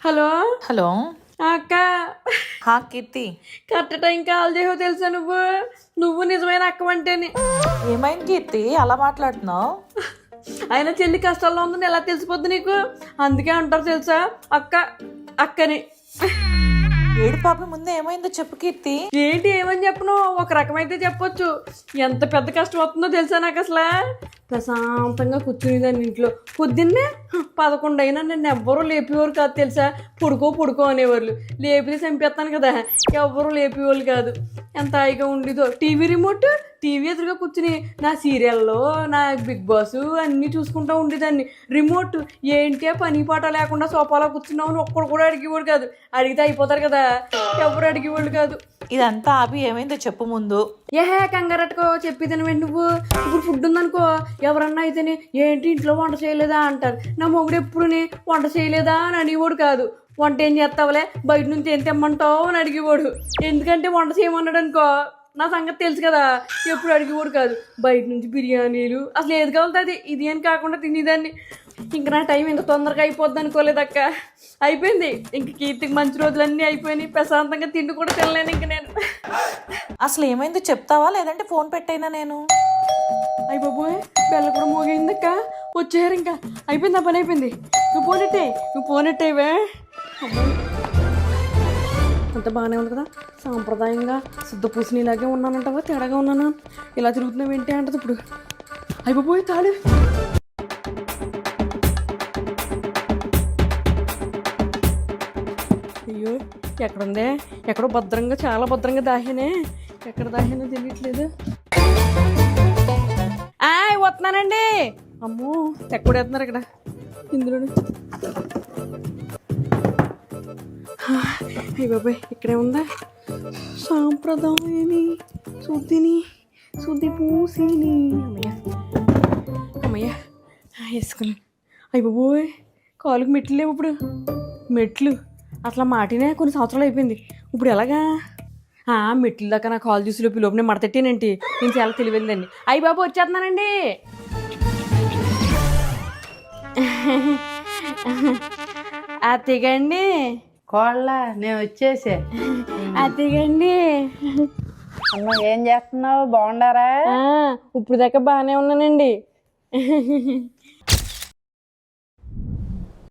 Hello hello అక్క. కీర్తి, correct time call చేయవు తెలుసా నువ్వు. నువ్వు నిజమైన అక్కవంటేని. ఏమైంది కీర్తి అలా మాట్లాడుతున్నావు? అయినా చెల్లి కష్టాల్లో ఉందని ఎలా తెలిసిపోద్ది నీకు? అందుకే అంటారు తెలుసా అక్క అక్కని. ఏడు పాప ముందే ఏమైందో చెప్పు కీర్తి. ఏంటి ఏమని చెప్పను, ఒక రకమైతే చెప్పొచ్చు. ఎంత పెద్ద కష్టం వస్తుందో తెలుసా నాకు అసలు. ప్రశాంతంగా కూర్చునేదాన్ని ఇంట్లో. పొద్దున్నే 11 అయినా నన్ను ఎవ్వరూ లేపేవారు కాదు తెలుసా. పడుకో అనేవాళ్ళు. లేపితే చంపేస్తాను కదా, ఎవ్వరూ లేపేవాళ్ళు కాదు. ఎంత హాయిగా ఉండేదో. టీవీ ఎదురుగా కూర్చుని నా సీరియల్లో, నా బిగ్ బాస్ అన్నీ చూసుకుంటూ ఉండేదాన్ని. రిమోట్ ఏంటి పని పాట లేకుండా సోఫాలో కూర్చున్నామని ఒక్కడు కూడా అడిగేవాడు కాదు. అడిగితే అయిపోతారు కదా, ఎవరు అడిగేవాళ్ళు కాదు. ఇదంతా ఆపి ఏమైందో చెప్పు ముందు. ఏహే కంగారట్టుకో చెప్పేదాని నువ్వు. ఇప్పుడు ఫుడ్ ఉందనుకో, ఎవరన్నా అయితేనే ఏంటి ఇంట్లో వంట చేయలేదా అంటారు. నా మొగుడు ఎప్పుడుని వంట చేయలేదా అని అడిగేవాడు కాదు. వంట ఏం చేస్తావులే, బయట నుంచి ఏం తెమ్మంటావు అని అడిగేవాడు. ఎందుకంటే వంట చేయమన్నాడు అనుకో, నా సంగతి తెలుసు కదా, ఎప్పుడు అడిగేవాడు కాదు. బయట నుంచి బిర్యానీలు అసలు ఏది కావాలి ఇది అని కాకుండా తినేదాన్ని. ఇంక నా టైం ఇంత తొందరగా అయిపోద్ది అనుకోలేదక్క. అయిపోయింది ఇంక. కీర్తికి మంచి రోజులన్నీ అయిపోయినాయి. ప్రశాంతంగా తిండి కూడా తినలేను ఇంక నేను. అసలు ఏమైందో చెప్తావా లేదంటే ఫోన్ పెట్టైనా నేను? అయ్య బాబోయ్, బెల్ల కూడా మోగైందక్క. వచ్చేయారు ఇంకా. అయిపోయింది, ఆ పని అయిపోయింది. నువ్వు పోనెట్టేవే. అంత బాగానే ఉంది కదా. సాంప్రదాయంగా శుద్ధ పూసిన ఇలాగే ఉన్నానంటావా, తేడాగా ఉన్నాను, ఇలా తిరుగుతున్నావు ఏంటి అంటది ఇప్పుడు. అయిపోయి తాడు. అయ్యో ఎక్కడుందే, ఎక్కడో భద్రంగా, చాలా భద్రంగా దాహానే. ఎక్కడ దాహానో తెలియట్లేదు. వస్తున్నానండి. అమ్మో ఎక్కడ వేస్తున్నారు ఇక్కడ ఇందులో. అయ్య బాబాయ్ ఇక్కడే ఉందా. సాంప్రదాయని శుద్ధి పూసిని. అమ్మయ్య వేసుకున్నాను. అయ్య బాబోయ్ కాలుకి మెట్లు లేవు ఇప్పుడు. మెట్లు అట్లా మాటినే కొన్ని సంవత్సరాలు అయిపోయింది. ఇప్పుడు ఎలాగా మెట్లు దాకా నా కాలు చూసి లోపు నేను మడతెట్టేనండి. నేను చాలా తెలియదండి. అయ్య బాబు వచ్చేస్తున్నానండి. అతిగండి కోళ్ళ నేను వచ్చేసే. అతిగండి. అమ్మ ఏం చేస్తున్నావు, బాగుండారా? ఇప్పుడు దాకా బాగానే ఉన్నానండి.